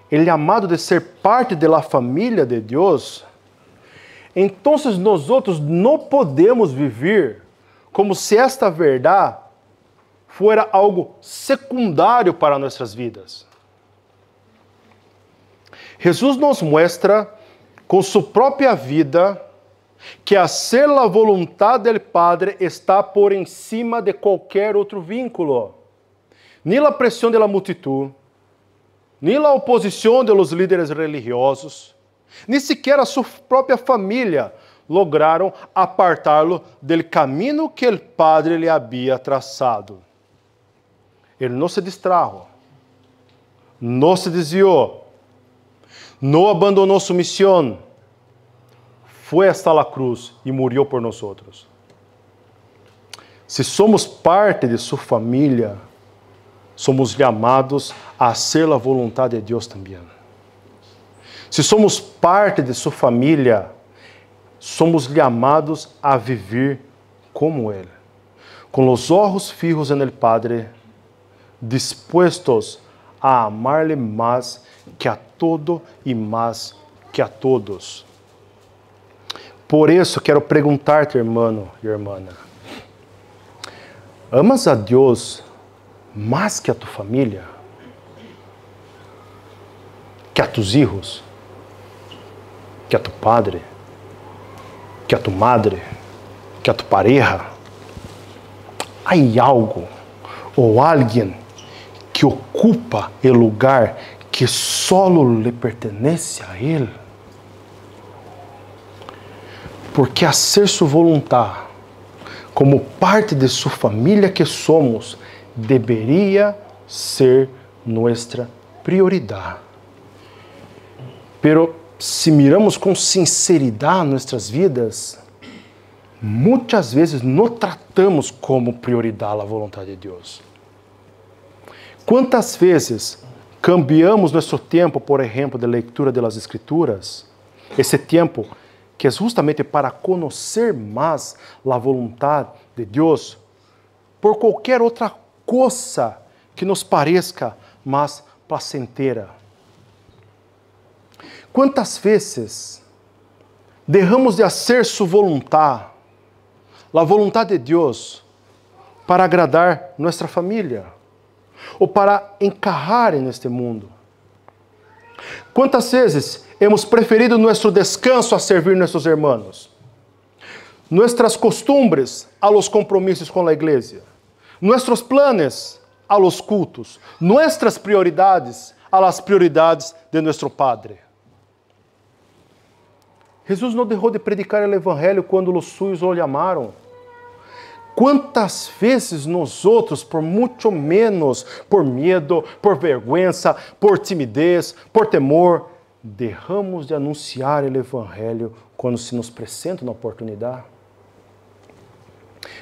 A: o chamado de ser parte da família de Deus, então nós outros não podemos viver como se esta verdade fora algo secundário para nossas vidas. Jesus nos mostra com sua própria vida que hacer a vontade do Padre está por encima de qualquer outro vínculo. Nem a pressão da multitud, nem a oposição de los líderes religiosos, nem sequer a sua própria família lograram apartá-lo do caminho que o Padre lhe havia traçado. Ele não se distrajo, não se desviou, não abandonou sua missão, foi hasta a cruz e morreu por nós outros. Se somos parte de sua família, somos chamados a ser a vontade de Deus também. Se somos parte de sua família, somos chamados a viver como Ele, com os olhos fijos en el Padre, dispuestos a amar-lhe mais que a todo e mais que a todos. Por isso, quero perguntar-te, irmão e irmã, amas a Deus mais que a tu família? Que a tus hijos? Que a tu padre? Que a tu madre? Que a tu pareja? Há algo ou alguém que ocupa o lugar que solo lhe pertenece a Ele? Porque hacer sua vontade, como parte de sua família que somos, deveria ser nossa prioridade. Pero se miramos com sinceridade nossas vidas, muitas vezes não tratamos como prioridade a vontade de Deus. Quantas vezes cambiamos nosso tempo, por exemplo, de leitura das Escrituras, esse tempo que é justamente para conhecer mais a vontade de Deus, por qualquer outra coisa que nos pareça mais placentera? Quantas vezes deixamos de fazer sua vontade, a vontade de Deus, para agradar nossa família, ou para encajar neste mundo? Quantas vezes hemos preferido nosso descanso a servir nossos irmãos, nossas costumbres a los compromissos com a igreja, nossos planos a los cultos, nossas prioridades a las prioridades de nosso Padre? Jesus não deixou de predicar o Evangelho quando os suyos o chamaram. Quantas vezes nós outros, por muito menos, por medo, por vergonha, por timidez, por temor, deixamos de anunciar o Evangelho quando se nos apresenta uma oportunidade?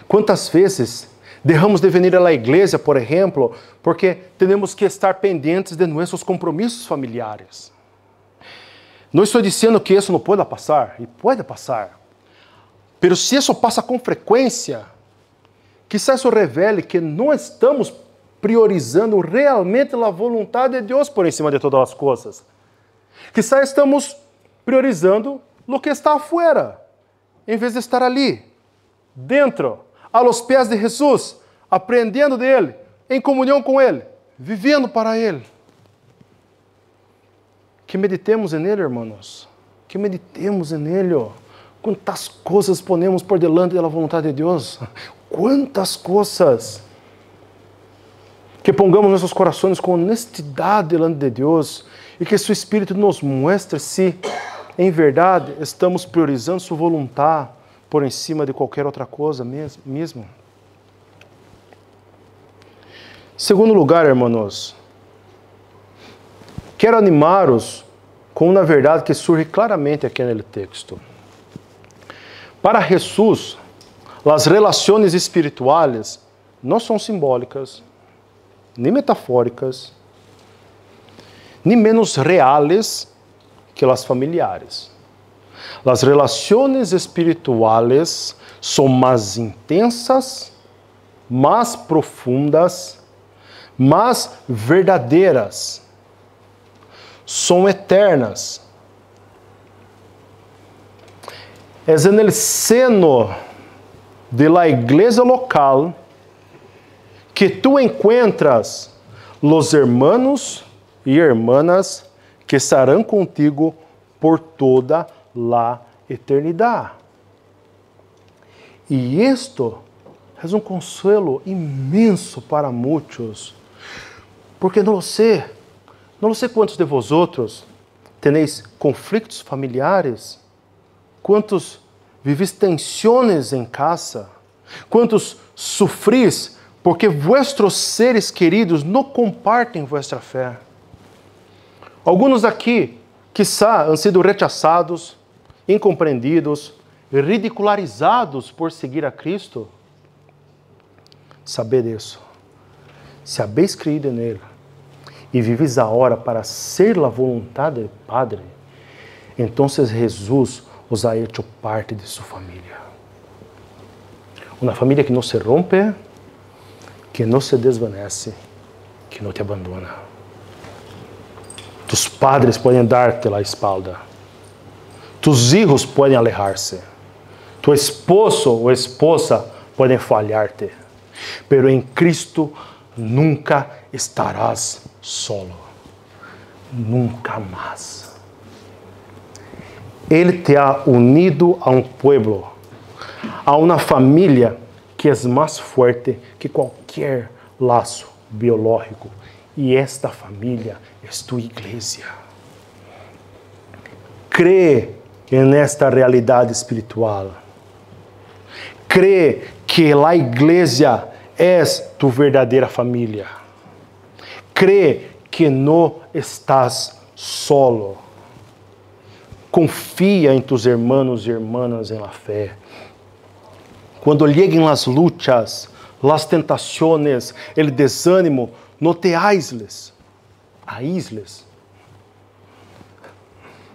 A: Quantas vezes deixamos de vir à igreja, por exemplo, porque temos que estar pendentes de nossos compromissos familiares? Não estou dizendo que isso não pode passar, e pode passar. Mas se isso passa com frequência, quizás isso revele que não estamos priorizando realmente a vontade de Deus por cima de todas as coisas. Quizás estamos priorizando o que está afuera, em vez de estar ali, dentro, a los pés de Jesus, aprendendo dele, em comunhão com Ele, vivendo para Ele. Que meditemos nele, irmãos. Que meditemos nele. Quantas coisas ponemos por delante da vontade de Deus. Quantas coisas. Que pongamos nossos corações com honestidade delante de Deus. E que seu Espírito nos mostre se em verdade, estamos priorizando sua vontade por em cima de qualquer outra coisa mesmo? Segundo lugar, irmãos, quero animar-os com uma verdade que surge claramente aqui no texto. Para Jesus, as relações espirituais não são simbólicas, nem metafóricas, nem menos reales que as familiares. As relações espirituais são mais intensas, mais profundas, mais verdadeiras. São eternas. É no seno de la igreja local que tu encuentras los hermanos e hermanas que estarão contigo por toda la eternidade. E isto é um consuelo imenso para muitos, porque não sei quantos de vosotros tenéis conflitos familiares, quantos vivis tensões em casa, quantos sofris porque vossos seres queridos não compartem vossa fé. Alguns aqui, quizá, han sido rechazados, incompreendidos, ridicularizados por seguir a Cristo. Sabed isso. Se habéis creído nele e vives agora para ser a vontade do Padre, então Jesus os ha hecho parte de sua família. Uma família que não se rompe, que não se desvanece, que não te abandona. Tus padres podem dar-te a espalda. Tus hijos podem alejar-se. Tu esposo ou esposa podem falhar-te. Pero em Cristo nunca estarás solo. Nunca mais. Ele te ha unido a um pueblo, a uma família que é mais forte que qualquer laço biológico. E esta família é tua igreja. Crê nesta realidade espiritual. Crê que a igreja é tu verdadeira família. Crê que não estás solo. Confia em tus hermanos e hermanas em la fé. Quando lleguen as lutas, as tentações, o desânimo, não te aísles.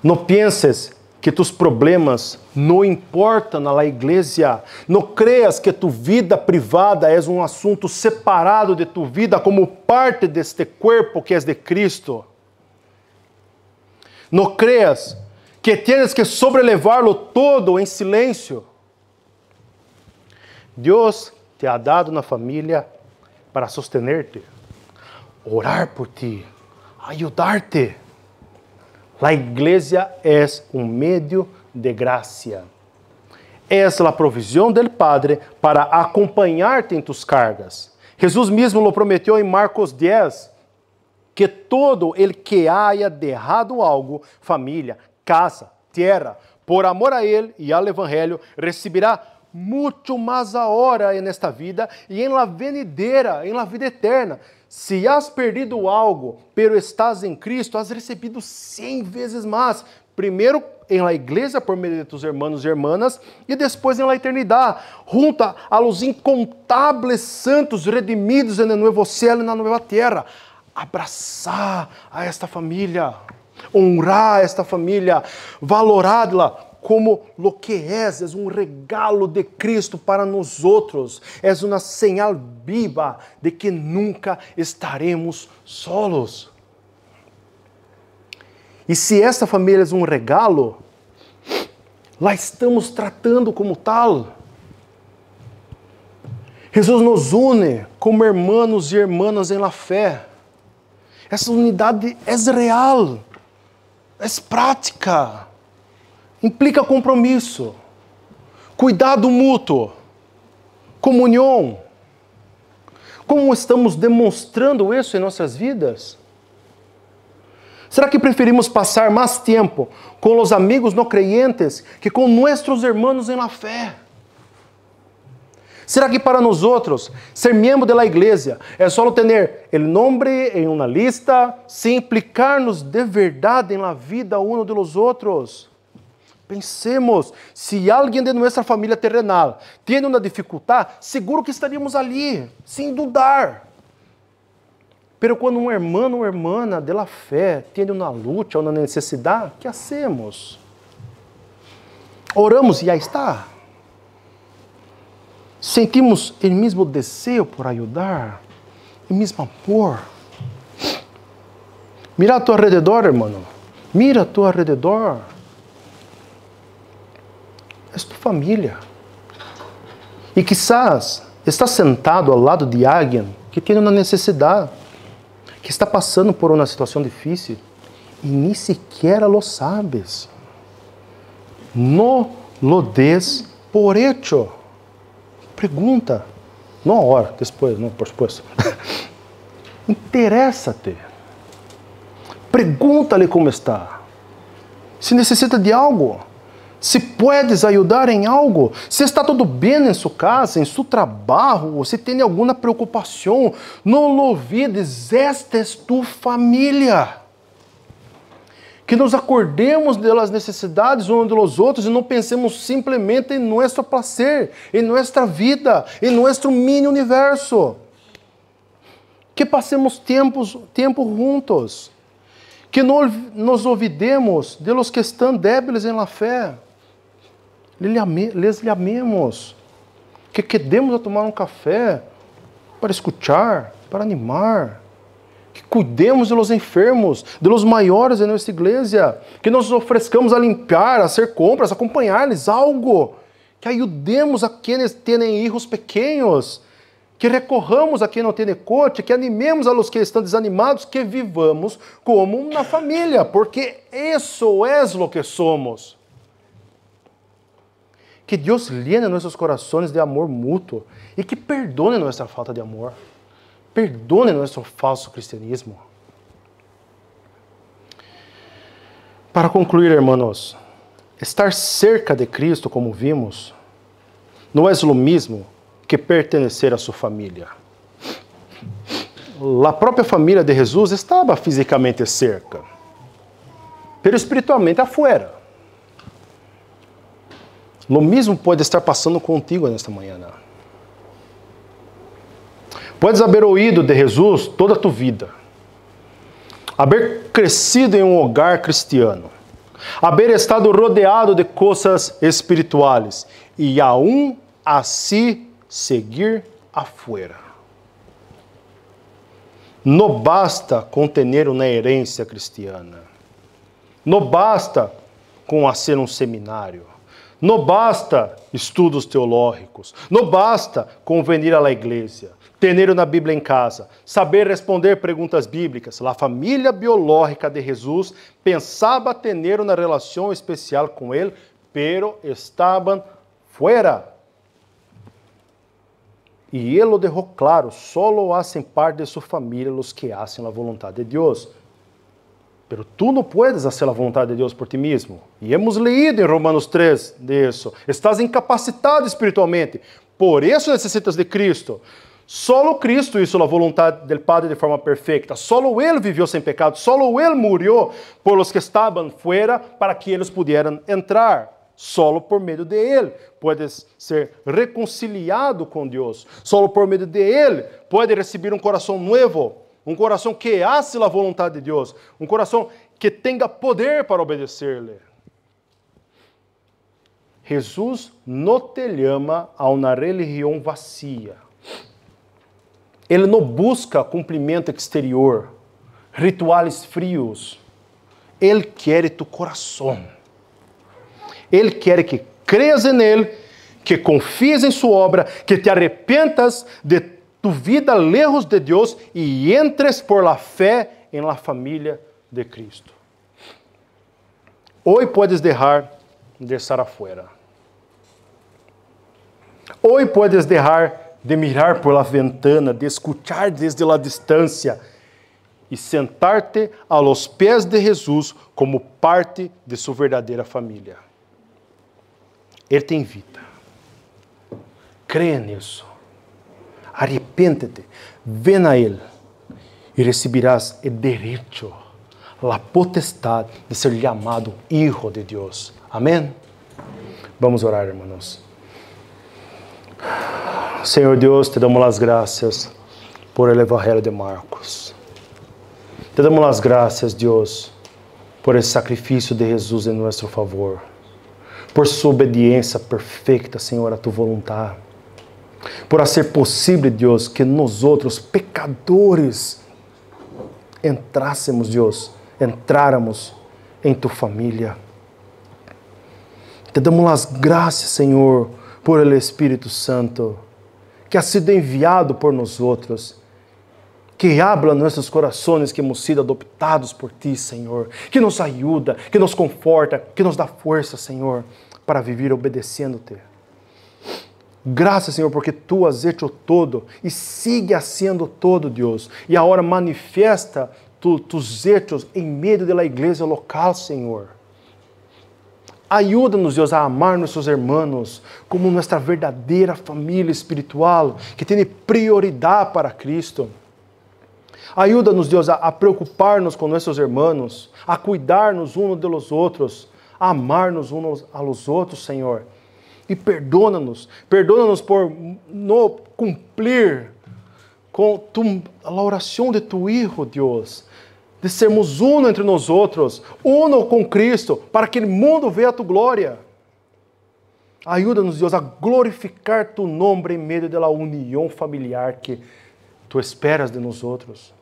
A: Não penses que tus problemas não importam na igreja. Não creas que tu vida privada é um assunto separado de tu vida como parte deste corpo que é de Cristo. Não creas que tienes que sobrelevar-lo todo em silêncio. Deus te ha dado uma família para sostener-te, orar por ti, ajudar-te. A igreja é um meio de graça. É a provisão do Padre para acompanhar-te em tus cargas. Jesus mesmo lo prometeu em Marcos 10, que todo el que haya dejado algo, família, casa, terra, por amor a Ele e ao Evangelho, receberá muito mais agora nesta vida e em la venidera, em la vida eterna. Se has perdido algo, pero estás em Cristo, has recebido 100 vezes mais. Primeiro em la igreja por meio de tus hermanos e hermanas e depois em la eternidade, junto a los incontáveis santos redimidos no novo céu e na nova terra. Abraçar a esta família, honrar esta família, valorá-la como lo que é um regalo de Cristo para nós outros, é uma señal viva de que nunca estaremos solos. E se esta família é um regalo, lá estamos tratando como tal. Jesus nos une como irmãos e irmãs em la fé. Essa unidade é real, é prática. Implica compromisso, cuidado mútuo, comunhão. Como estamos demonstrando isso em nossas vidas? Será que preferimos passar mais tempo com os amigos não creyentes que com nossos irmãos em la fé? Será que para nós outros, ser miembro da igreja é só ter o nome em uma lista, sem implicar-nos de verdade em la vida uno de los outros? Pensemos, se alguém de nossa família terrenal tem uma dificuldade, seguro que estaríamos ali, sem dudar. Pero quando um irmão ou irmã de la fé tem uma luta ou uma necessidade, que hacemos? Oramos e já está. Sentimos o mesmo desejo por ajudar, o mesmo amor. Mira a tu alrededor, hermano. Mira a tu alrededor. É tua família. E quizás está sentado ao lado de alguém que tem uma necessidade, que está passando por uma situação difícil e nem sequer lo sabes. No lo des por hecho. Pergunta, não ora, depois, não, por supuesto. Interessa-te. Pergunta-lhe como está. Se necessita de algo. Se puedes ajudar em algo. Se está tudo bem em sua casa, em seu trabalho, ou se tem alguma preocupação. Não lo olvides, esta é tua família. Que nos acordemos das necessidades uns dos outros e não pensemos simplesmente em nosso prazer, em nossa vida, em nosso mini universo. Que passemos tempo juntos. Que não nos olvidemos de los que estão débiles em la fé. Les amemos. Que quedemos a tomar um café para escutar, para animar. Que cuidemos de los enfermos, de los maiores de nossa igreja, que nos ofereçamos a limpar, a hacer compras, a acompanhar-lhes algo, que ajudemos a quienes têm hijos pequenos, que recorramos a quem não tem coche, que animemos a los que estão desanimados, que vivamos como uma família, porque isso é o que somos. Que Deus llene nossos corações de amor mútuo e que perdone nossa falta de amor. Perdone nosso falso cristianismo. Para concluir, irmãos, estar cerca de Cristo, como vimos, não é o mesmo que pertencer a sua família. A própria família de Jesus estava fisicamente cerca, pero espiritualmente afuera. Lo mesmo pode estar passando contigo nesta manhã. Podes haver ouído de Jesus toda a tua vida, haver crescido em um hogar cristiano, haver estado rodeado de coisas espirituais e aún assim seguir afuera. Não basta com ter uma herência cristiana, não basta com fazer um seminário, não basta estudos teológicos, não basta com vir à igreja, ter uma Bíblia em casa, saber responder perguntas bíblicas. A família biológica de Jesus pensava ter uma relação especial com ele, pero estavam fora. E ele lo deixou claro, solo hacen parte de sua família os que hacen a vontade de Deus. Pero tu não puedes fazer a vontade de Deus por ti mesmo. E hemos leído em Romanos 3 disso. Estás incapacitado espiritualmente, por isso necessitas de Cristo. Solo Cristo hizo a vontade do Padre de forma perfeita. Solo Ele viveu sem pecado. Solo Ele morreu por los que estavam fora para que eles pudieran entrar. Solo por meio de Ele puedes ser reconciliado com Deus. Solo por meio de Ele pode receber um coração novo, um coração que hace a vontade de Deus, um coração que tenha poder para obedecer-lhe. Jesus não te chama a uma religião vazia. Ele não busca cumprimento exterior, rituais frios. Ele quer tu coração. Ele quer que creas nele, que confies em sua obra, que te arrepentas de tu vida lejos de Deus e entres por la fé em la família de Cristo. Hoje puedes deixar de estar afuera. Hoje puedes deixar de mirar por la ventana, de escuchar desde la distância e sentar-te a los pés de Jesus como parte de sua verdadeira família. Ele te invita. Creia nisso. Arrepente-te. Ven a Ele e receberás o direito, a potestade de ser chamado Hijo de Deus. Amém? Vamos orar, irmãos. Senhor Deus, te damos as graças por el Evangelho de Marcos. Te damos as graças, Deus, por esse sacrifício de Jesus em nosso favor, por sua obediência perfeita, Senhor, a tua vontade, por ser possível, Deus, que nós outros pecadores entráramos em tua família. Te damos as graças, Senhor, por el Espírito Santo, que ha sido enviado por nós outros, que habla em nossos corações que hemos sido adoptados por Ti, Senhor, que nos ajuda, que nos conforta, que nos dá força, Senhor, para viver obedecendo-Te. Graças, Senhor, porque Tu has hecho todo e sigue haciendo todo, Deus. E agora manifesta tus hechos em meio da igreja local, Senhor. Ajuda-nos, Deus, a amar nossos irmãos como nossa verdadeira família espiritual, que tem prioridade para Cristo. Ajuda-nos, Deus, a preocupar-nos com nossos irmãos, a cuidar-nos uns dos outros, a amar-nos uns aos outros, Senhor. E perdona-nos por não cumprir com a oração de Tu Hijo, Deus, de sermos uno entre nós outros, uno com Cristo, para que o mundo veja a Tu glória. Ajuda-nos, Deus, a glorificar Tu nome em meio da união familiar que Tu esperas de nós outros.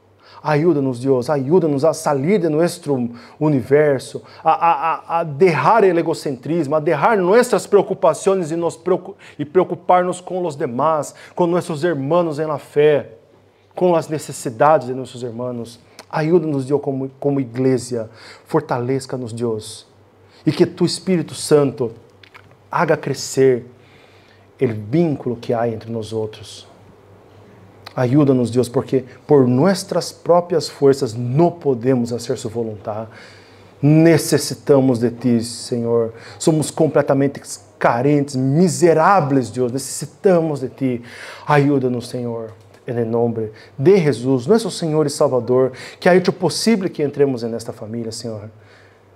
A: Ajuda-nos, Deus, ajuda-nos a sair de nosso universo, a deixar o egocentrismo, a deixar nossas preocupações e preocupar-nos com os demais, com nossos irmãos em la fé, com as necessidades de nossos irmãos. Ajuda-nos, Deus, como igreja, fortaleça-nos, Deus, e que Tu Espírito Santo haga crescer o vínculo que há entre nós outros. Ajuda-nos, Deus, porque por nossas próprias forças não podemos fazer Sua vontade. Necessitamos de Ti, Senhor. Somos completamente carentes, miseráveis, Deus. Necessitamos de Ti. Ajuda-nos, Senhor. Em nome de Jesus, nosso Senhor e Salvador, que ha hecho possível que entremos nesta família, Senhor.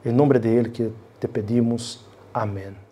A: Em nome de Ele que te pedimos. Amém.